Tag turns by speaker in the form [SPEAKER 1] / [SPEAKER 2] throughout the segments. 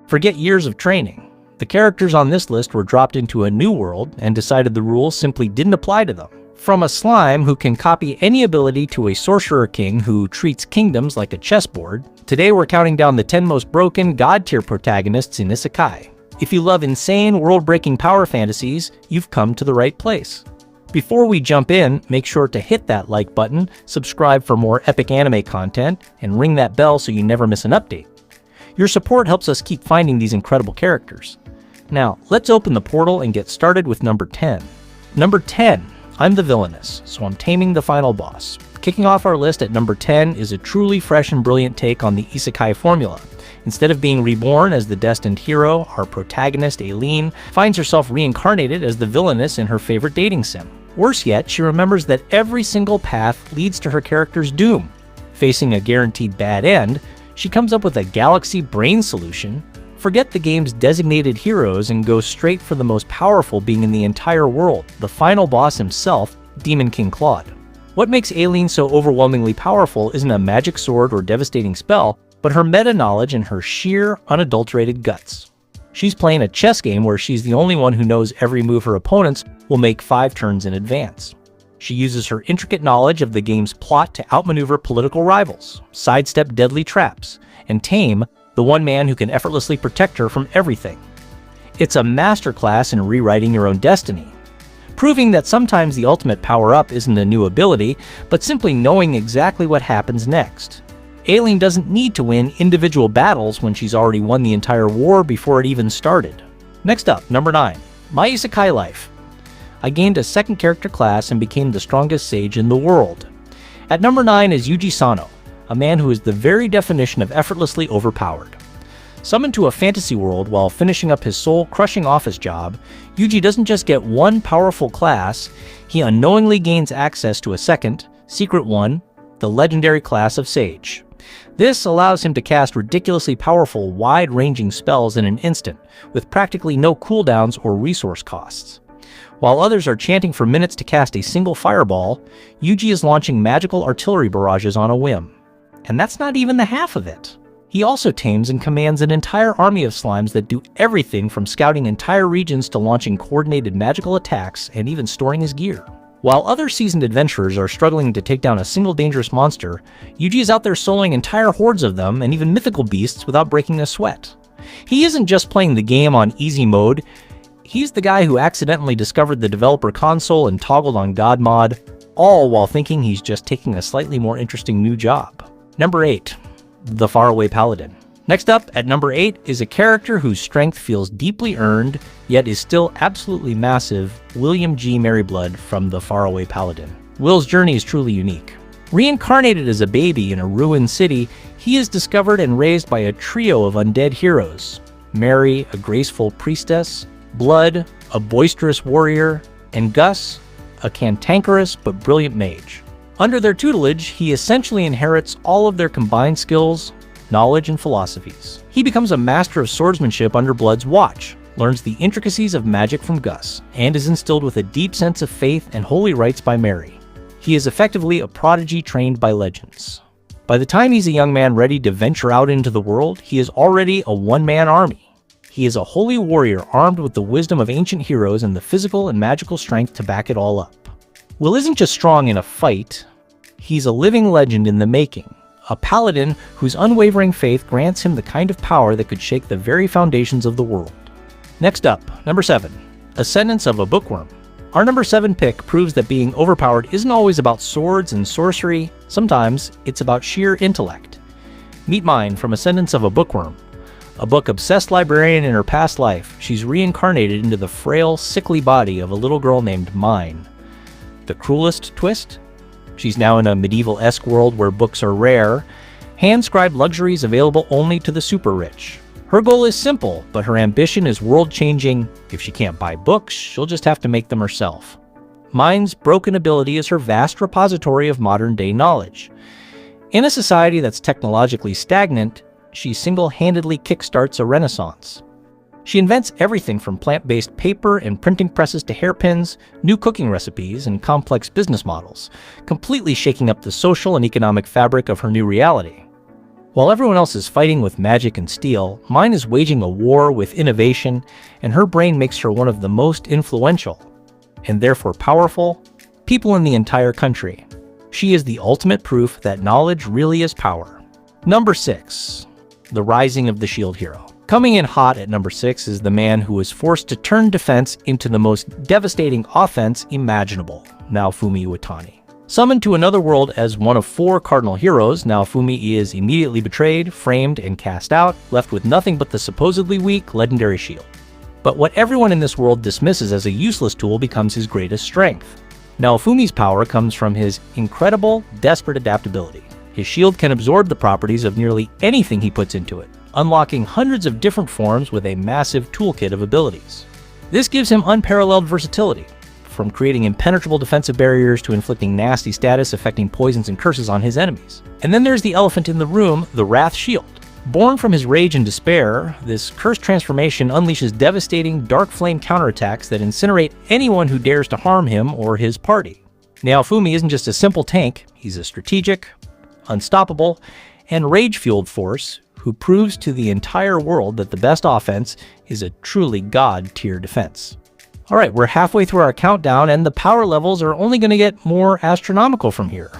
[SPEAKER 1] Forget years of training. The characters on this list were dropped into a new world and decided the rules simply didn't apply to them. From a slime who can copy any ability to a sorcerer king who treats kingdoms like a chessboard, today we're counting down the 10 most broken god-tier protagonists in Isekai. If you love insane, world-breaking power fantasies, you've come to the right place. Before we jump in, make sure to hit that like button, subscribe for more epic anime content, and ring that bell so you never miss an update. Your support helps us keep finding these incredible characters. Now, let's open the portal and get started with number 10. Number 10. I'm the villainess, so I'm taming the final boss. Kicking off our list at number 10 is a truly fresh and brilliant take on the Isekai formula. Instead of being reborn as the destined hero, our protagonist, Aileen, finds herself reincarnated as the villainess in her favorite dating sim. Worse yet, she remembers that every single path leads to her character's doom. Facing a guaranteed bad end, she comes up with a galaxy brain solution. Forget the game's designated heroes and go straight for the most powerful being in the entire world, the final boss himself, Demon King Claude. What makes Aileen so overwhelmingly powerful isn't a magic sword or devastating spell, but her meta-knowledge and her sheer, unadulterated guts. She's playing a chess game where she's the only one who knows every move her opponents will make 5 turns in advance. She uses her intricate knowledge of the game's plot to outmaneuver political rivals, sidestep deadly traps, and tame the one man who can effortlessly protect her from everything. It's a masterclass in rewriting your own destiny, proving that sometimes the ultimate power-up isn't a new ability, but simply knowing exactly what happens next. Aileen doesn't need to win individual battles when she's already won the entire war before it even started. Next up, number 9. My Isekai Life. I gained a second character class and became the strongest sage in the world. At number 9 is Yuji Sano, a man who is the very definition of effortlessly overpowered. Summoned to a fantasy world while finishing up his soul-crushing office job, Yuji doesn't just get one powerful class, he unknowingly gains access to a second, secret one, the legendary class of Sage. This allows him to cast ridiculously powerful, wide-ranging spells in an instant, with practically no cooldowns or resource costs. While others are chanting for minutes to cast a single fireball, Yuji is launching magical artillery barrages on a whim. And that's not even the half of it. He also tames and commands an entire army of slimes that do everything from scouting entire regions to launching coordinated magical attacks and even storing his gear. While other seasoned adventurers are struggling to take down a single dangerous monster, Yuji is out there soloing entire hordes of them and even mythical beasts without breaking a sweat. He isn't just playing the game on easy mode, he's the guy who accidentally discovered the developer console and toggled on God mod, all while thinking he's just taking a slightly more interesting new job. Number 8. The Faraway Paladin. Next up, at number 8, is a character whose strength feels deeply earned, yet is still absolutely massive, William G. Merryblood from The Faraway Paladin. Will's journey is truly unique. Reincarnated as a baby in a ruined city, he is discovered and raised by a trio of undead heroes. Mary, a graceful priestess, Blood, a boisterous warrior, and Gus, a cantankerous but brilliant mage. Under their tutelage, he essentially inherits all of their combined skills, knowledge, and philosophies. He becomes a master of swordsmanship under Blood's watch, learns the intricacies of magic from Gus, and is instilled with a deep sense of faith and holy rites by Mary. He is effectively a prodigy trained by legends. By the time he's a young man ready to venture out into the world, he is already a one-man army. He is a holy warrior armed with the wisdom of ancient heroes and the physical and magical strength to back it all up. Will isn't just strong in a fight, he's a living legend in the making, a paladin whose unwavering faith grants him the kind of power that could shake the very foundations of the world. Next up, number 7, Ascendance of a Bookworm. Our number 7 pick proves that being overpowered isn't always about swords and sorcery, sometimes it's about sheer intellect. Meet Mine from Ascendance of a Bookworm. A book-obsessed librarian in her past life, she's reincarnated into the frail, sickly body of a little girl named Mine. The cruelest twist? She's now in a medieval-esque world where books are rare, hand-scribed luxuries available only to the super rich. Her goal is simple, but her ambition is world-changing. If she can't buy books, she'll just have to make them herself. Mine's broken ability is her vast repository of modern-day knowledge. In a society that's technologically stagnant, she single-handedly kickstarts a renaissance. She invents everything from plant-based paper and printing presses to hairpins, new cooking recipes, and complex business models, completely shaking up the social and economic fabric of her new reality. While everyone else is fighting with magic and steel, mine is waging a war with innovation, and her brain makes her one of the most influential, and therefore powerful, people in the entire country. She is the ultimate proof that knowledge really is power. Number 6. The Rising of the Shield Hero. Coming in hot at number 6 is the man who was forced to turn defense into the most devastating offense imaginable, Naofumi Iwatani. Summoned to another world as one of 4 cardinal heroes, Naofumi is immediately betrayed, framed, and cast out, left with nothing but the supposedly weak legendary shield. But what everyone in this world dismisses as a useless tool becomes his greatest strength. Naofumi's power comes from his incredible, desperate adaptability. His shield can absorb the properties of nearly anything he puts into it, unlocking hundreds of different forms with a massive toolkit of abilities. This gives him unparalleled versatility, from creating impenetrable defensive barriers to inflicting nasty status affecting poisons and curses on his enemies. And then there's the elephant in the room, the Wrath Shield. Born from his rage and despair, this cursed transformation unleashes devastating dark flame counterattacks that incinerate anyone who dares to harm him or his party. Naofumi isn't just a simple tank, he's a strategic, unstoppable, and rage-fueled force who proves to the entire world that the best offense is a truly god-tier defense. Alright, we're halfway through our countdown, and the power levels are only going to get more astronomical from here.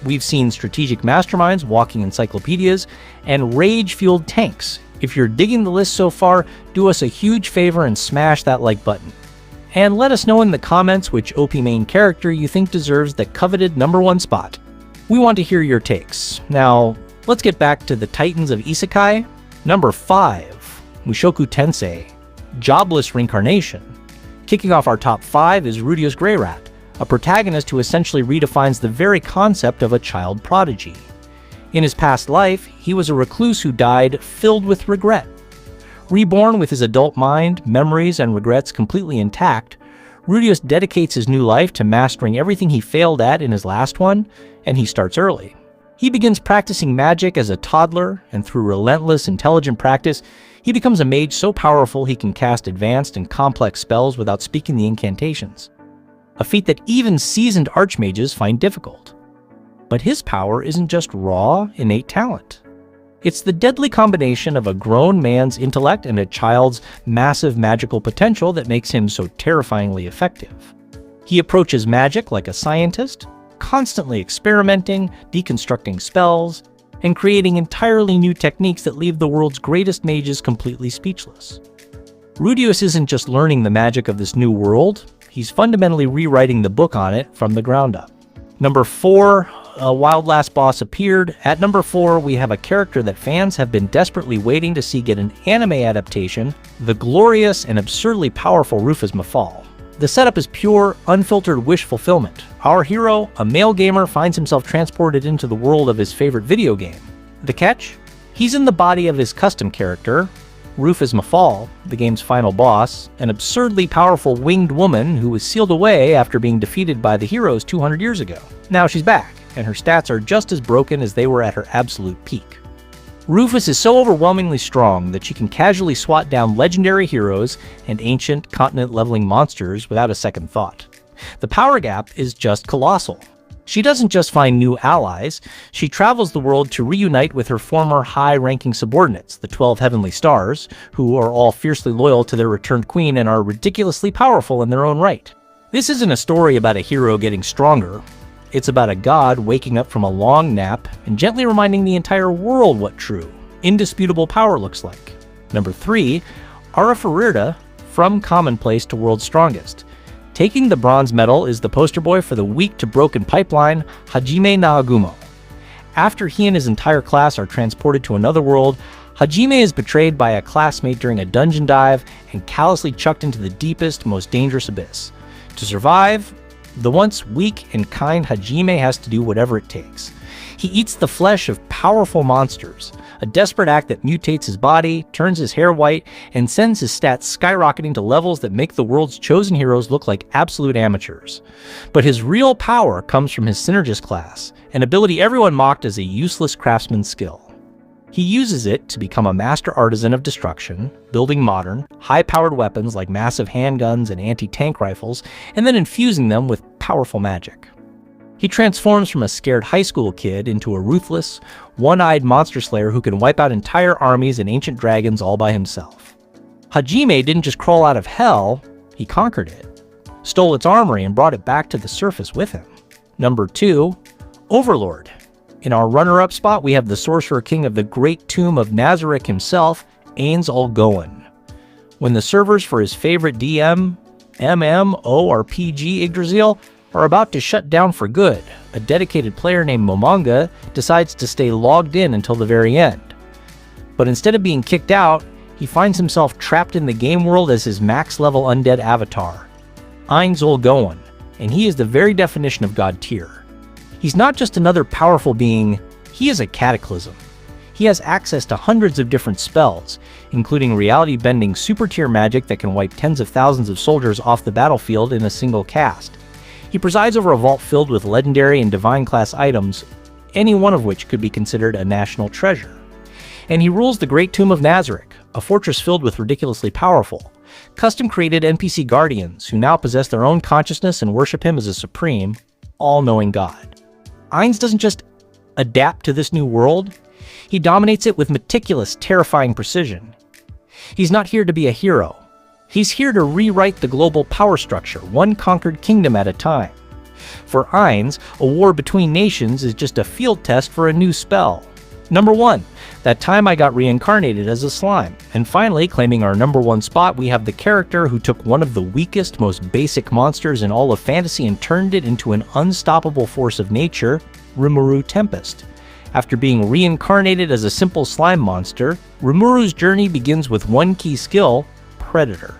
[SPEAKER 1] We've seen strategic masterminds, walking encyclopedias, and rage-fueled tanks. If you're digging the list so far, do us a huge favor and smash that like button. And let us know in the comments which OP main character you think deserves the coveted number 1 spot. We want to hear your takes. Now, let's get back to the titans of Isekai. Number 5, Mushoku Tensei, Jobless Reincarnation. Kicking off our top 5 is Rudeus Greyrat, a protagonist who essentially redefines the very concept of a child prodigy. In his past life, he was a recluse who died filled with regret. Reborn with his adult mind, memories, and regrets completely intact, Rudeus dedicates his new life to mastering everything he failed at in his last one, and he starts early. He begins practicing magic as a toddler, and through relentless, intelligent practice, he becomes a mage so powerful he can cast advanced and complex spells without speaking the incantations, a feat that even seasoned archmages find difficult. But his power isn't just raw, innate talent. It's the deadly combination of a grown man's intellect and a child's massive magical potential that makes him so terrifyingly effective. He approaches magic like a scientist, constantly experimenting, deconstructing spells, and creating entirely new techniques that leave the world's greatest mages completely speechless. Rudeus isn't just learning the magic of this new world, he's fundamentally rewriting the book on it from the ground up. Number 4, a wild last boss appeared. At number 4, we have a character that fans have been desperately waiting to see get an anime adaptation, the glorious and absurdly powerful Rufus Mafal. The setup is pure, unfiltered wish fulfillment. Our hero, a male gamer, finds himself transported into the world of his favorite video game. The catch? He's in the body of his custom character, Rufus Mafal, the game's final boss, an absurdly powerful winged woman who was sealed away after being defeated by the heroes 200 years ago. Now she's back, and her stats are just as broken as they were at her absolute peak. Rufus is so overwhelmingly strong that she can casually swat down legendary heroes and ancient, continent-leveling monsters without a second thought. The power gap is just colossal. She doesn't just find new allies, she travels the world to reunite with her former high-ranking subordinates, the 12 Heavenly Stars, who are all fiercely loyal to their returned queen and are ridiculously powerful in their own right. This isn't a story about a hero getting stronger. It's about a god waking up from a long nap and gently reminding the entire world what true, indisputable power looks like. Number 3, Arifureta, from commonplace to world's strongest. Taking the bronze medal is the poster boy for the weak to broken pipeline, Hajime Naogumo. After he and his entire class are transported to another world, Hajime is betrayed by a classmate during a dungeon dive and callously chucked into the deepest, most dangerous abyss. To survive, the once weak and kind Hajime has to do whatever it takes. He eats the flesh of powerful monsters, a desperate act that mutates his body, turns his hair white, and sends his stats skyrocketing to levels that make the world's chosen heroes look like absolute amateurs. But his real power comes from his synergist class, an ability everyone mocked as a useless craftsman's skill. He uses it to become a master artisan of destruction, building modern, high-powered weapons like massive handguns and anti-tank rifles, and then infusing them with powerful magic. He transforms from a scared high school kid into a ruthless, one-eyed monster slayer who can wipe out entire armies and ancient dragons all by himself. Hajime didn't just crawl out of hell, he conquered it, stole its armory and brought it back to the surface with him. Number 2, Overlord. In our runner-up spot, we have the sorcerer king of the great tomb of Nazarick himself, Ainz Olgoan. When the servers for his favorite DM, MMORPG Yggdrasil are about to shut down for good, a dedicated player named Momonga decides to stay logged in until the very end. But instead of being kicked out, he finds himself trapped in the game world as his max-level undead avatar, Ainz Olgoan, and he is the very definition of God tier. He's not just another powerful being, he is a cataclysm. He has access to hundreds of different spells, including reality-bending super-tier magic that can wipe tens of thousands of soldiers off the battlefield in a single cast. He presides over a vault filled with legendary and divine-class items, any one of which could be considered a national treasure. And he rules the Great Tomb of Nazarick, a fortress filled with ridiculously powerful, custom-created NPC guardians who now possess their own consciousness and worship him as a supreme, all-knowing god. Ainz doesn't just adapt to this new world, he dominates it with meticulous, terrifying precision. He's not here to be a hero. He's here to rewrite the global power structure, one conquered kingdom at a time. For Ainz, a war between nations is just a field test for a new spell. Number 1, that time I got reincarnated as a slime. And finally, claiming our number 1 spot, we have the character who took one of the weakest, most basic monsters in all of fantasy and turned it into an unstoppable force of nature, Rimuru Tempest. After being reincarnated as a simple slime monster, Rimuru's journey begins with one key skill, Predator.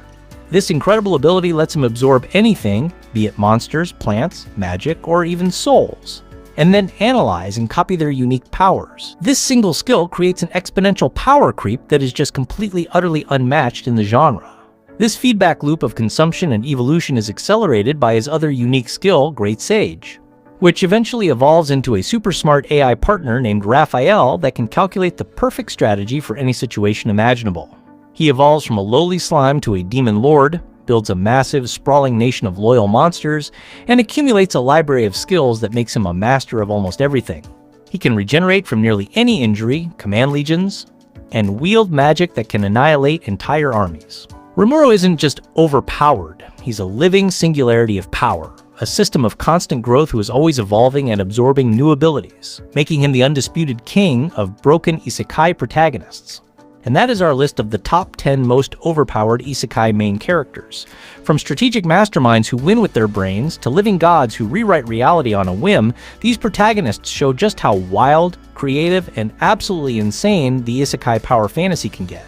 [SPEAKER 1] This incredible ability lets him absorb anything, be it monsters, plants, magic, or even souls, and then analyze and copy their unique powers. This single skill creates an exponential power creep that is just completely, utterly unmatched in the genre. This feedback loop of consumption and evolution is accelerated by his other unique skill, Great Sage, which eventually evolves into a super smart AI partner named Raphael that can calculate the perfect strategy for any situation imaginable. He evolves from a lowly slime to a demon lord, builds a massive, sprawling nation of loyal monsters, and accumulates a library of skills that makes him a master of almost everything. He can regenerate from nearly any injury, command legions, and wield magic that can annihilate entire armies. Rimuru isn't just overpowered, he's a living singularity of power, a system of constant growth who is always evolving and absorbing new abilities, making him the undisputed king of broken Isekai protagonists. And that is our list of the top 10 most overpowered Isekai main characters. From strategic masterminds who win with their brains, to living gods who rewrite reality on a whim, these protagonists show just how wild, creative, and absolutely insane the Isekai power fantasy can get.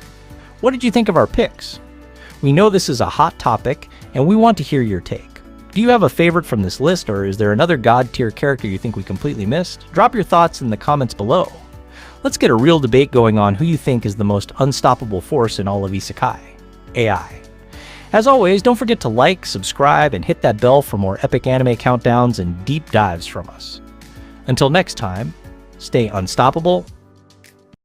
[SPEAKER 1] What did you think of our picks? We know this is a hot topic, and we want to hear your take. Do you have a favorite from this list, or is there another god tier character you think we completely missed? Drop your thoughts in the comments below. Let's get a real debate going on who you think is the most unstoppable force in all of Isekai. AI. As always, don't forget to like, subscribe, and hit that bell for more epic anime countdowns and deep dives from us. Until next time, stay unstoppable